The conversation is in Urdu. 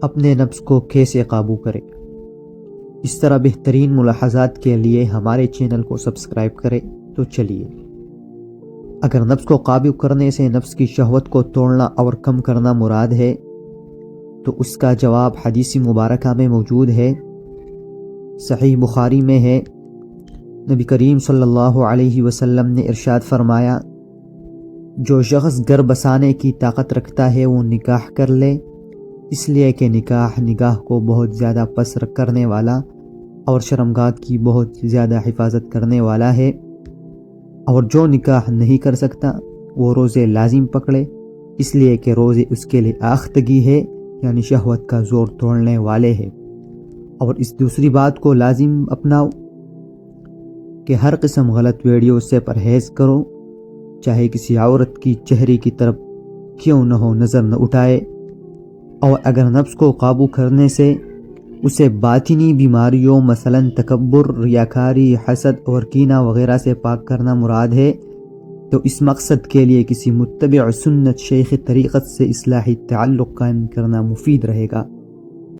اپنے نفس کو کیسے قابو کریں۔ اس طرح بہترین ملاحظات کے لیے ہمارے چینل کو سبسکرائب کریں۔ تو چلیے، اگر نفس کو قابو کرنے سے نفس کی شہوت کو توڑنا اور کم کرنا مراد ہے تو اس کا جواب حدیث مبارکہ میں موجود ہے۔ صحیح بخاری میں ہے، نبی کریم صلی اللہ علیہ وسلم نے ارشاد فرمایا، جو شخص گھر بسانے کی طاقت رکھتا ہے وہ نکاح کر لے، اس لیے کہ نگاہ کو بہت زیادہ پس کرنے والا اور شرمگاہ کی بہت زیادہ حفاظت کرنے والا ہے، اور جو نکاح نہیں کر سکتا وہ روزے لازم پکڑے، اس لیے کہ روزے اس کے لیے آختگی ہے، یعنی شہوت کا زور توڑنے والے ہیں۔ اور اس دوسری بات کو لازم اپناؤ کہ ہر قسم غلط ویڈیو سے پرہیز کرو، چاہے کسی عورت کی چہرے کی طرف کیوں نہ ہو نظر نہ اٹھائے، اور اگر نفس کو قابو کرنے سے اسے باطنی بیماریوں مثلا تکبر، ریاکاری، حسد اور کینہ وغیرہ سے پاک کرنا مراد ہے تو اس مقصد کے لیے کسی متبع سنت شیخ طریقت سے اصلاحی تعلق قائم کرنا مفید رہے گا۔